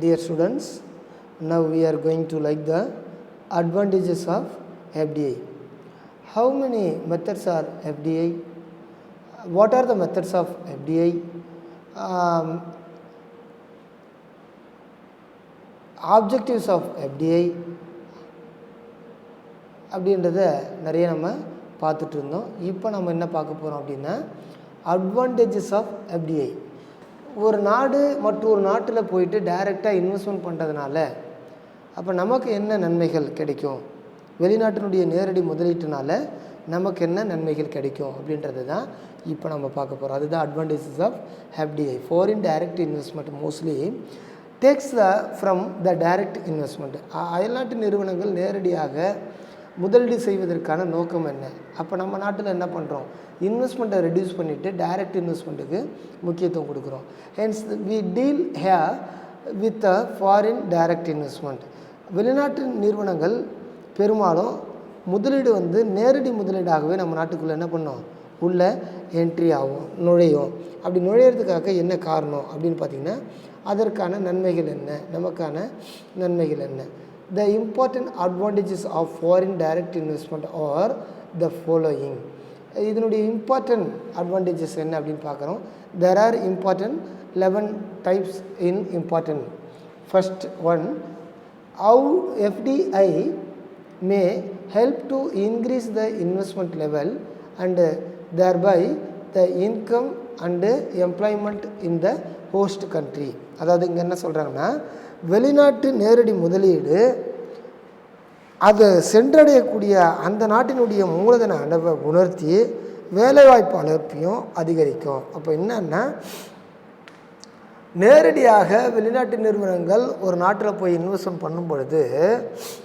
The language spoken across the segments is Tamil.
Dear students, now we are going to like the advantages of FDI. How many methods are FDI? What are the methods of FDI? Objectives of FDI அப்படின்றத நிறைய நம்ம பார்த்துட்டு இருந்தோம். இப்போ நம்ம என்ன பார்க்க போகிறோம் அப்படின்னா அட்வான்டேஜஸ் ஆஃப் FDI. ஒரு நாடு மற்றொரு நாட்டில் போயிட்டு டைரெக்டாக இன்வெஸ்ட்மெண்ட் பண்ணுறதுனால அப்போ நமக்கு என்ன நன்மைகள் கிடைக்கும், வெளிநாட்டினுடைய நேரடி முதலீட்டுனால நமக்கு என்ன நன்மைகள் கிடைக்கும் அப்படின்றது தான் இப்போ நம்ம பார்க்க போகிறோம். அதுதான் advantages of FDI. Foreign direct investment mostly takes from the direct investment. அயல்நாட்டு நிறுவனங்கள் நேரடியாக முதலீடு செய்வதற்கான நோக்கம் என்ன? அப்போ நம்ம நாட்டில் என்ன பண்ணுறோம், இன்வெஸ்ட்மெண்ட்டை ரெடியூஸ் பண்ணிவிட்டு டைரக்ட் இன்வெஸ்ட்மெண்ட்டுக்கு முக்கியத்துவம் கொடுக்குறோம். Hence we deal here with a foreign direct investment. வெளிநாட்டு நிறுவனங்கள் பெரும்பாலும் முதலீடு நேரடி முதலீடாகவே நம்ம நாட்டுக்குள்ளே என்ன பண்ணோம், உள்ளே என்ட்ரி ஆகும், நுழையும். அப்படி நுழையிறதுக்காக என்ன காரணம் அப்படின்னு பார்த்திங்கன்னா அதற்கான நன்மைகள் என்ன, நமக்கான நன்மைகள் என்ன? The important advantages of foreign direct investment are the following. இதனுடைய இம்பார்ட்டன்ட் அட்வான்டேஜஸ் என்ன அப்படின்னு பார்க்குறோம். There are important 11 types in important. First one, how FDI may help to increase the investment level and thereby the income and employment in the host country. அதாவது இங்கே என்ன சொல்கிறாங்கன்னா, வெளிநாட்டு நேரடி முதலீடு அதை சென்றடையக்கூடிய அந்த நாட்டினுடைய மூலதன அளவை உணர்த்தி வேலைவாய்ப்பு அளப்பையும் அதிகரிக்கும். அப்போ என்னன்னா, நேரடியாக வெளிநாட்டு நிறுவனங்கள் ஒரு நாட்டில் போய் இன்வெஸ்ட்மெண்ட் பண்ணும் பொழுது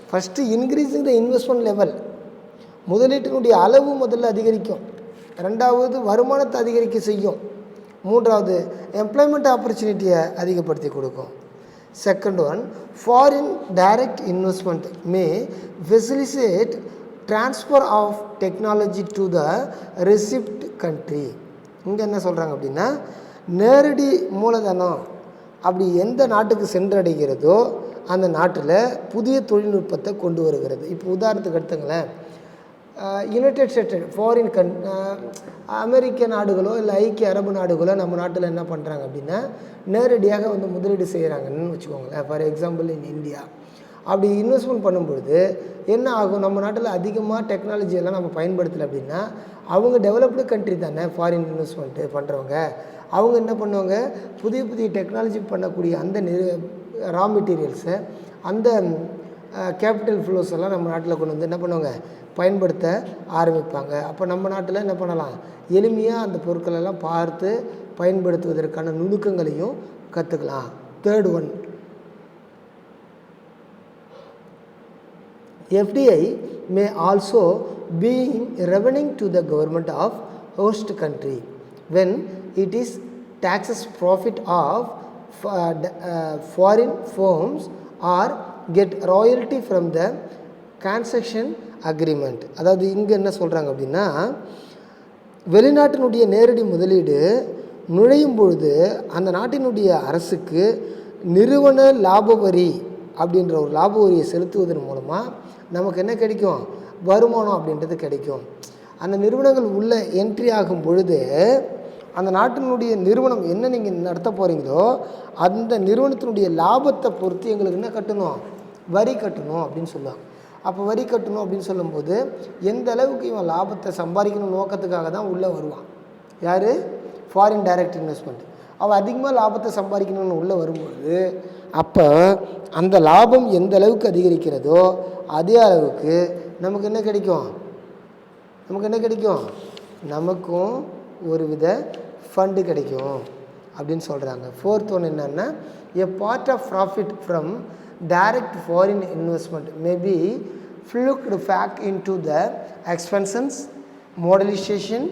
first increasing the investment level, முதலீட்டினுடைய அளவு முதல்ல அதிகரிக்கும். ரெண்டாவது வருமானத்தை அதிகரிக்க செய்யும். மூன்றாவது எம்ப்ளாய்மெண்ட் ஆப்பர்ச்சுனிட்டியை அதிகப்படுத்தி கொடுக்கும். Second one, foreign direct investment may facilitate transfer of technology to the recipient country. இங்கே என்ன சொல்கிறாங்க அப்படின்னா, நேரடி மூலதனம் அப்படி எந்த நாட்டுக்கு சென்றடைகிறதோ அந்த நாட்டில் புதிய தொழில்நுட்பத்தை கொண்டு வருகிறது. இப்போ உதாரணத்துக்கு எடுத்துங்களேன், யுனைடெட் ஸ்டேட்ஸ் ஃபாரின் அமெரிக்க நாடுகளோ இல்லை ஐக்கிய அரபு நாடுகளோ நம்ம நாட்டில் என்ன பண்ணுறாங்க அப்படின்னா நேரடியாக முதலீடு செய்கிறாங்கன்னு வச்சுக்கோங்களேன். ஃபார் எக்ஸாம்பிள் இன் இந்தியா அப்படி இன்வெஸ்ட்மெண்ட் பண்ணும்பொழுது என்ன ஆகும், நம்ம நாட்டில் அதிகமாக டெக்னாலஜியெல்லாம் நம்ம பயன்படுத்தலை அப்படின்னா அவங்க டெவலப்டு கண்ட்ரி தானே ஃபாரின் இன்வெஸ்ட்மெண்ட்டு பண்ணுறவங்க. அவங்க என்ன பண்ணுவாங்க, புதிய புதிய டெக்னாலஜி பண்ணக்கூடிய அந்த ரா மெட்டீரியல்ஸை அந்த கேபிட்டல் ஃப்ளோஸ் எல்லாம் நம்ம நாட்டில் கொண்டு என்ன பண்ணுவாங்க, பயன்படுத்த ஆரம்பிப்பாங்க. அப்போ நம்ம நாட்டில் என்ன பண்ணலாம், எளிமையாக அந்த பொருட்களெல்லாம் பார்த்து பயன்படுத்துவதற்கான நுணுக்கங்களையும் கற்றுக்கலாம். Third one, FDI may also be revenue to the government of host country when it is taxes profit of foreign firms or get royalty from the transaction agreement. அதாவது இங்கே என்ன சொல்கிறாங்க அப்படின்னா, வெளிநாட்டினுடைய நேரடி முதலீடு நுழையும் பொழுது அந்த நாட்டினுடைய அரசுக்கு நிறுவன லாப வரி அப்படின்ற ஒரு லாப வரியை செலுத்துவதன் மூலமாக நமக்கு என்ன கிடைக்கும், வருமானம் அப்படின்றது கிடைக்கும். அந்த நிறுவனங்கள் உள்ளே என்ட்ரி ஆகும் பொழுது அந்த நாட்டினுடைய நிறுவனம் என்ன நீங்கள் நடத்த போகிறீங்களோ அந்த நிறுவனத்தினுடைய லாபத்தை பொறுத்து எங்களுக்கு என்ன கட்டணும், வரி கட்டணும் அப்படின்னு சொல்லுவாங்க. அப்போ வரி கட்டணும் அப்படின்னு சொல்லும்போது எந்த அளவுக்கு இவன் லாபத்தை சம்பாதிக்கணும் நோக்கத்துக்காக தான் உள்ளே வருவான். யார், ஃபாரின் டைரக்ட் இன்வெஸ்ட்மெண்ட். அவன் அதிகமாக லாபத்தை சம்பாதிக்கணும்னு உள்ளே வரும்பொழுது அப்போ அந்த லாபம் எந்த அளவுக்கு அதிகரிக்கிறதோ அதே அளவுக்கு நமக்கு என்ன கிடைக்கும், நமக்கும் ஒரு வித ஃபண்டு கிடைக்கும் அப்படின்னு சொல்கிறாங்க. ஃபோர்த் ஒன் என்னென்னா, a part of profit from direct foreign investment may be fluid back into the expansions, modernization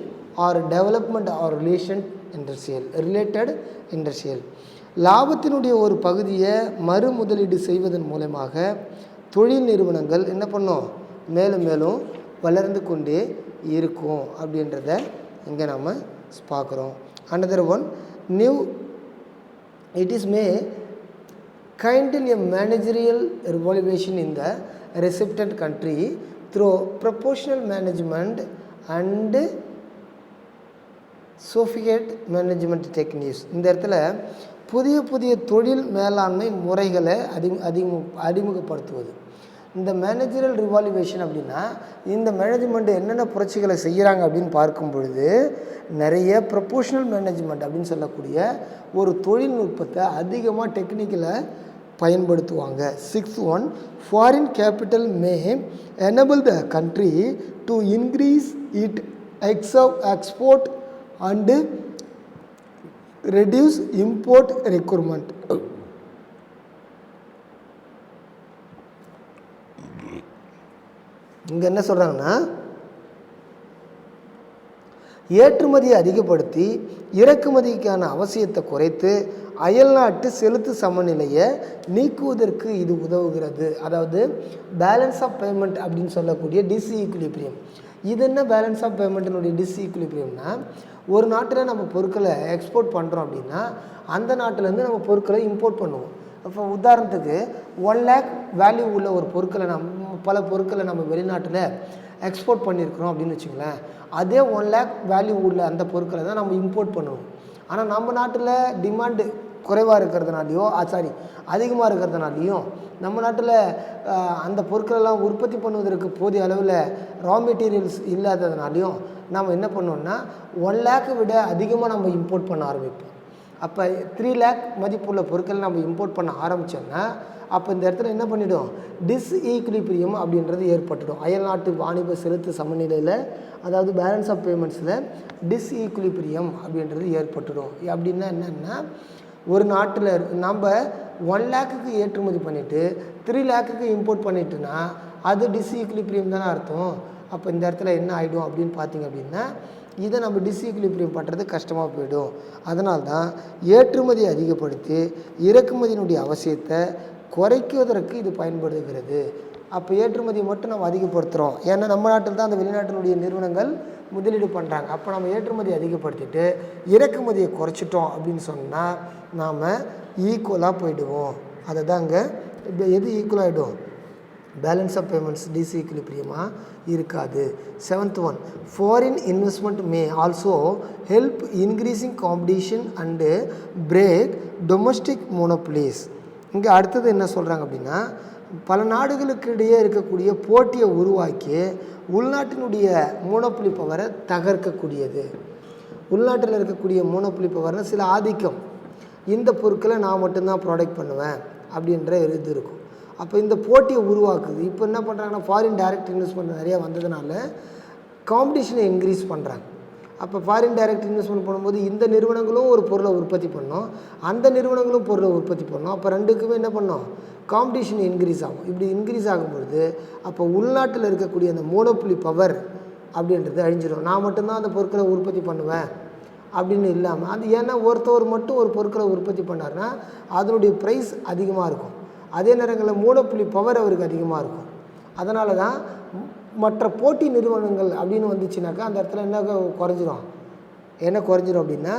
or development or related industrial. லாபத்தினுடைய ஒரு பகுதியை மறு முதலீடு செய்வதன் மூலமாக தொழில் நிறுவனங்கள் என்ன பண்ணும், மேலும் மேலும் வளர்ந்து கொண்டே இருக்கும் அப்படின்றத இங்கே நம்ம பார்க்குறோம். Another one, new it is may kindle a managerial revolution in the recipient country through proportional management and sophisticated management techniques. இந்த இடத்துல புதிய புதிய தொழில் மேலாண்மை முறைகளை அறிமுகப்படுத்துவது. இந்த மேனேஜரல் ரிவால்யூவேஷன் அப்படின்னா இந்த மேனேஜ்மெண்ட் என்னென்ன புரட்சிகளை செய்கிறாங்க அப்படின்னு பார்க்கும் பொழுது நிறைய ப்ரொபோஷனல் மேனேஜ்மெண்ட் அப்படின்னு சொல்லக்கூடிய ஒரு தொழில்நுட்பத்தை அதிகமாக டெக்னிக்கலை பயன்படுத்துவாங்க. 6th one, foreign capital may enable the country to increase its export and reduce import requirement. இங்கே என்ன சொல்கிறாங்கன்னா, ஏற்றுமதியை அதிகப்படுத்தி இறக்குமதிக்கான அவசியத்தை குறைத்து அயல்நாட்டு செலுத்து சமநிலையை நீக்குவதற்கு இது உதவுகிறது. அதாவது பேலன்ஸ் ஆஃப் பேமெண்ட் அப்படின்னு சொல்லக்கூடிய டிஸ்ஈக்குலிபிரியம். இது என்ன பேலன்ஸ் ஆஃப் பேமெண்ட்டினுடைய டிஸ்ஈக்குலிபிரியம்னா, ஒரு நாட்டில் நம்ம பொருட்களை எக்ஸ்போர்ட் பண்ணுறோம் அப்படின்னா அந்த நாட்டிலேருந்து நம்ம பொருட்களை இம்போர்ட் பண்ணுவோம். இப்போ உதாரணத்துக்கு 1 lakh வேல்யூ உள்ள ஒரு பொருட்களை பல பொருட்களை நம்ம வெளிநாட்டில் எக்ஸ்போர்ட் பண்ணியிருக்கிறோம் அப்படின்னு வச்சுங்களேன். அதே 1 lakh வேல்யூ உள்ள அந்த பொருட்களை தான் நம்ம இம்போர்ட் பண்ணுவோம். ஆனால் நம்ம நாட்டில் டிமாண்டு குறைவாக இருக்கிறதுனாலையோ அதிகமாக இருக்கிறதுனாலையும் நம்ம நாட்டில் அந்த பொருட்களெல்லாம் உற்பத்தி பண்ணுவதற்கு போதிய அளவில் ரா மெட்டீரியல்ஸ் இல்லாததுனாலையும் நம்ம என்ன பண்ணோம்னா 1 lakh விட அதிகமாக நம்ம இம்போர்ட் பண்ண ஆரம்பிப்போம். அப்போ 3 lakh மதிப்புள்ள பொருட்கள் நம்ம இம்போர்ட் பண்ண ஆரம்பித்தோன்னா அப்போ இந்த இடத்துல என்ன பண்ணிவிடும், டிஸ்ஈக்குலிபிரியம் அப்படின்றது ஏற்பட்டுடும். அயல்நாட்டு வாணிப செலுத்து சமநிலையில், அதாவது பேலன்ஸ் ஆஃப் பேமெண்ட்ஸில் டிஸ்ஈக்குலிபிரியம் அப்படின்றது ஏற்பட்டுடும். அப்படின்னா என்னென்னா, ஒரு நாட்டில் நம்ம 1 lakhக்கு ஏற்றுமதி பண்ணிவிட்டு 3 lakhக்கு இம்போர்ட் பண்ணிட்டுனா அது டிஸ்ஈக்குலிபிரியம் தானே அர்த்தம். அப்போ இந்த இடத்துல என்ன ஆகிடும் அப்படின்னு பார்த்திங்க அப்படின்னா, இதை நம்ம டிஸ்ஈக்குலிபிரியம் பண்ணுறது கஷ்டமாக போயிடும். அதனால தான் ஏற்றுமதியை அதிகப்படுத்தி இறக்குமதியினுடைய அவசியத்தை குறைக்குவதற்கு இது பயன்படுகிறது. அப்போ ஏற்றுமதியை மட்டும் நம்ம அதிகப்படுத்துகிறோம், ஏன்னா நம்ம நாட்டில் தான் அந்த வெளிநாட்டினுடைய நிறுவனங்கள் முதலீடு பண்ணுறாங்க. அப்போ நம்ம ஏற்றுமதியை அதிகப்படுத்திட்டு இறக்குமதியை குறைச்சிட்டோம் அப்படின்னு சொன்னால் நாம் ஈக்குவலாக போயிடுவோம். அதை தாங்க இப்போ எது ஈக்குவலாகிடும், பேலன்ஸ் ஆஃப் பேமெண்ட்ஸ் டிஸ்ஈக்குலிபிரியமாக இருக்காது. 7th one, foreign investment may also help increasing competition and break domestic monopolies. இங்கே அடுத்தது என்ன சொல்கிறாங்க அப்படின்னா, பல நாடுகளுக்கு இடையே இருக்கக்கூடிய போட்டியை உருவாக்கி உள்நாட்டினுடைய மோனோபொலி பவரை தகர்க்கக்கூடியது. உள்நாட்டில் இருக்கக்கூடிய மோனோபொலி பவர்னால் சில ஆதிக்கம், இந்த பொருட்களை நான் மட்டும்தான் ப்ராடக்ட் பண்ணுவேன் அப்படின்ற இது இருக்கும். அப்போ இந்த போட்டியை உருவாக்குது. இப்போ என்ன பண்ணுறாங்கன்னா, ஃபாரின் டைரக்ட் இன்வெஸ்ட்மெண்ட் நிறையா வந்ததுனால காம்படிஷனை இன்க்ரீஸ் பண்ணுறாங்க. அப்போ ஃபாரின் டைரக்ட் இன்வெஸ்ட்மெண்ட் பண்ணும்போது இந்த நிறுவனங்களும் ஒரு பொருளை உற்பத்தி பண்ணோம், அந்த நிறுவனங்களும் பொருளை உற்பத்தி பண்ணோம். அப்போ ரெண்டுக்குமே என்ன பண்ணோம், காம்படிஷன் இன்க்ரீஸ் ஆகும். இப்படி இன்க்ரீஸ் ஆகும்பொழுது அப்போ உள்நாட்டில் இருக்கக்கூடிய அந்த மோனோபொலி பவர் அப்படின்றது அழிஞ்சிடும். நான் மட்டும்தான் அந்த பொருட்களை உற்பத்தி பண்ணுவேன் அப்படின்னு இல்லாமல், அது ஏன்னா ஒருத்தவர் மட்டும் ஒரு பொருட்களை உற்பத்தி பண்ணார்னா அதனுடைய ப்ரைஸ் அதிகமாக இருக்கும், அதே நேரங்களில் மோனோபொலி பவர் அவருக்கு அதிகமாக இருக்கும். அதனால தான் மற்ற போட்டி நிறுவனங்கள் அப்படின்னு வந்துச்சுனாக்கா அந்த இடத்துல என்ன குறைஞ்சிரும் அப்படின்னா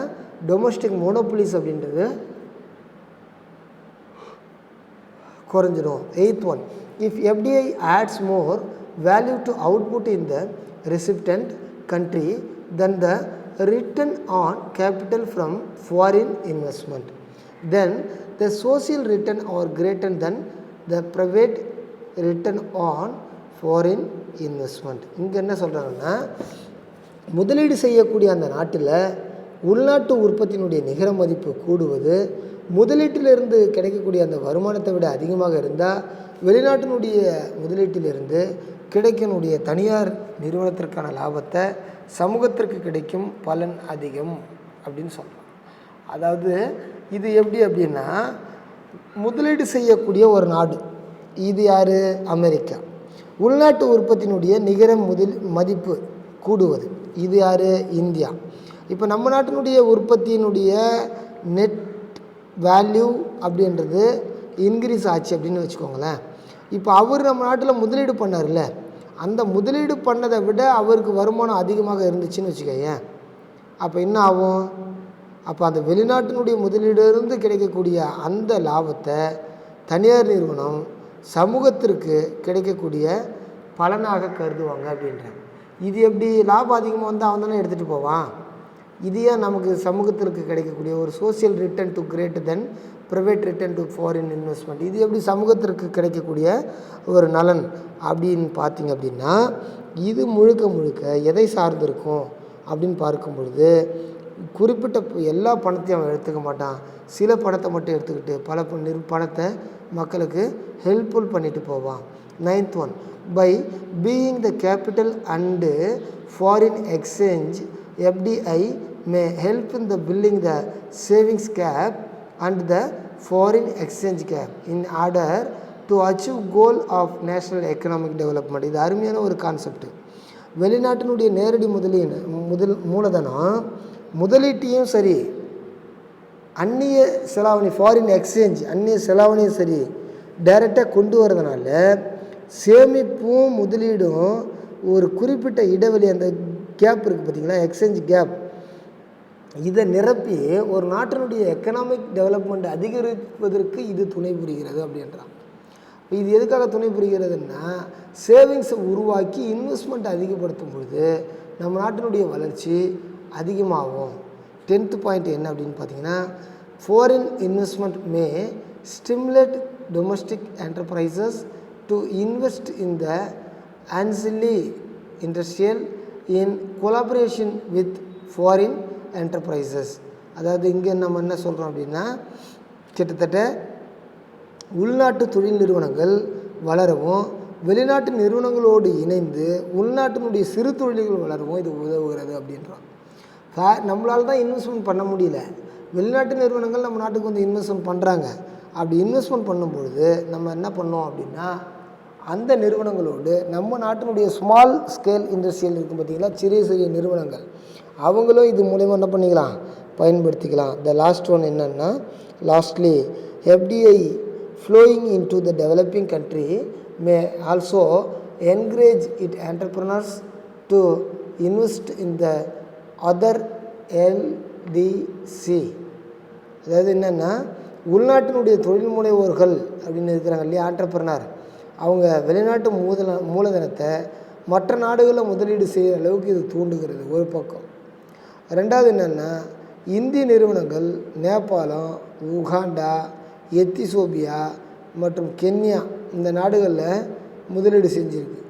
டொமஸ்டிக் மோனோபொலிஸ் அப்படின்றது குறைஞ்சிரும். 8th one, if FDI adds more value to output in the recipient country than the return on capital from foreign investment, then the social return are greater than the private return on foreign investment. இங்கே என்ன சொல்கிறாங்கன்னா, முதலீடு செய்யக்கூடிய அந்த நாட்டில் உள்நாட்டு உற்பத்தியினுடைய நிகர மதிப்பு கூடுவது முதலீட்டிலிருந்து கிடைக்கக்கூடிய அந்த வருமானத்தை விட அதிகமாக இருந்தால் வெளிநாட்டினுடைய முதலீட்டிலிருந்து கிடைக்கக்கூடிய தனியார் நிறுவனத்திற்கான லாபத்தை சமூகத்திற்கு கிடைக்கும் பலன் அதிகம் அப்படின்னு சொல்லலாம். அதாவது இது எப்படி அப்படின்னா, முதலீடு செய்யக்கூடிய ஒரு நாடு இது யார், அமெரிக்கா. உள்நாட்டு உற்பத்தியினுடைய நிகர மதிப்பு கூடுவது இது யார், இந்தியா. இப்போ நம்ம நாட்டினுடைய உற்பத்தியினுடைய நெட் வேல்யூ அப்படின்றது இன்க்ரீஸ் ஆச்சு அப்படின்னு வச்சுக்கோங்களேன். இப்போ அவர் நம்ம நாட்டில் முதலீடு பண்ணார்ல, அந்த முதலீடு பண்ணதை விட அவருக்கு வருமானம் அதிகமாக இருந்துச்சுன்னு வச்சுக்கோங்க. அப்போ என்ன ஆகும், அப்போ அந்த வெளிநாட்டினுடைய முதலீடிலிருந்து கிடைக்கக்கூடிய அந்த லாபத்தை தனியார் நிறுவனம் சமூகத்திற்கு கிடைக்கக்கூடிய பலனாக கருதுவாங்க அப்படின்றாங்க. இது எப்படி லாபம் அதிகமாக வந்து அவன் தானே எடுத்துகிட்டு போவான். இது ஏன் நமக்கு சமூகத்திற்கு கிடைக்கக்கூடிய ஒரு social return to greater than private return to foreign investment, இது எப்படி சமூகத்திற்கு கிடைக்கக்கூடிய ஒரு நலன் அப்படின்னு பார்த்திங்க அப்படின்னா, இது முழுக்க முழுக்க எதை சார்ந்திருக்கும் அப்படின்னு பார்க்கும் பொழுது, குறிப்பிட்ட எல்லா பணத்தையும் அவன் எடுத்துக்க மாட்டான். சில பணத்தை மட்டும் எடுத்துக்கிட்டு பல பணத்தை மக்களுக்கு ஹெல்ப்ஃபுல் பண்ணிட்டு போவான். 9th one, by being the capital and foreign exchange, FDI may help in the building the savings cap and the foreign exchange cap in order to achieve goal of national economic development. இது அருமையான ஒரு கான்செப்ட். வெளிநாட்டினுடைய நேரடி மூலதனம் முதலீட்டையும் சரி, அந்நிய செலாவணி ஃபாரின் எக்ஸ்சேஞ்ச் அந்நிய செலாவணியும் சரி டைரெக்டாக கொண்டு வரதுனால சேமிப்பும் முதலீடும் ஒரு குறிப்பிட்ட இடைவெளி, அந்த கேப் இருக்குது பார்த்திங்களா, எக்ஸ்சேஞ்ச் கேப், இதை நிரப்பி ஒரு நாட்டினுடைய எக்கனாமிக் டெவலப்மெண்ட் அதிகரிப்பதற்கு இது துணை புரிகிறது அப்படின்றான். இது எதுக்காக துணை புரிகிறதுன்னா, சேவிங்ஸை உருவாக்கி இன்வெஸ்ட்மெண்ட் அதிகப்படுத்தும் பொழுது நம்ம நாட்டினுடைய வளர்ச்சி அதிகமாகும். 10th பாயிண்ட் என்ன அப்படின்னு பார்த்தீங்கன்னா, foreign investment May stimulate domestic enterprises to invest in the ancillary industrial in collaboration with foreign enterprises. அதாவது இங்கே நம்ம என்ன சொல்கிறோம் அப்படின்னா, கிட்டத்தட்ட உள்நாட்டு தொழில் நிறுவனங்கள் வளரவும் வெளிநாட்டு நிறுவனங்களோடு இணைந்து உள்நாட்டினுடைய சிறு தொழில்கள் வளரவும் இது உதவுகிறது அப்படின்றோம். நம்மளால் தான் இன்வெஸ்ட்மெண்ட் பண்ண முடியல, வெளிநாட்டு நிறுவனங்கள் நம்ம நாட்டுக்கு வந்து இன்வெஸ்ட்மெண்ட் பண்ணுறாங்க. அப்படி இன்வெஸ்ட்மெண்ட் பண்ணும்பொழுது நம்ம என்ன பண்ணோம் அப்படின்னா, அந்த நிறுவனங்களோடு நம்ம நாட்டினுடைய ஸ்மால் ஸ்கேல் இண்டஸ்ட்ரியல் இருக்கும் பார்த்திங்களா, சிறிய சிறிய நிறுவனங்கள், அவங்களும் இது மூலயமா என்ன பண்ணிக்கலாம், பயன்படுத்திக்கலாம். த லாஸ்ட் ஒன் என்னென்னா, lastly FDI flowing into the developing country may also encourage its entrepreneurs to invest in the other LDC. அதாவது என்னென்னா, உள்நாட்டினுடைய தொழில் முனைவோர்கள் அப்படின்னு இருக்கிறாங்க இல்லையா, ஆண்டர்பிரனர், அவங்க வெளிநாட்டு மூலதனத்தை மற்ற நாடுகளில் முதலீடு செய்கிற அளவுக்கு இது தூண்டுகிறது ஒரு பக்கம். ரெண்டாவது என்னென்னா, இந்திய நிறுவனங்கள் நேபாளம், உகாண்டா, எத்தியோப்பியா மற்றும் கென்யா இந்த நாடுகளில் முதலீடு செஞ்சுருக்கு.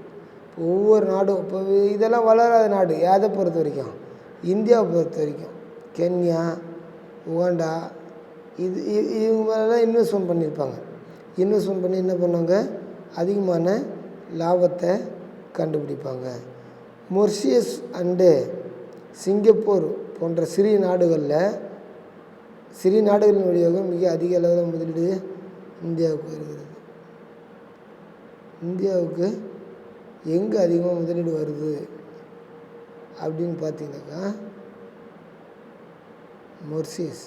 ஒவ்வொரு நாடும் இப்போ இதெல்லாம் வளராத நாடு, எதை பொறுத்த வரைக்கும், இந்தியாவை பொறுத்த வரைக்கும் கென்யா, உகாண்டா, இவங்க மேலாம் இன்வெஸ்ட்மெண்ட் பண்ணியிருப்பாங்க. இன்வெஸ்ட்மெண்ட் பண்ணி என்ன பண்ணுவாங்க, அதிகமான லாபத்தை கண்டுபிடிப்பாங்க. மொரிஷியஸ் அண்டு சிங்கப்பூர் போன்ற சிறிய நாடுகளின் வழியாக மிக அதிக அளவில் முதலீடு இந்தியாவுக்கு வருகிறது. இந்தியாவுக்கு எங்கே அதிகமாக முதலீடு வருது அப்படின்னு பார்த்தீங்கன்னாக்கா, மொரிஷியஸ்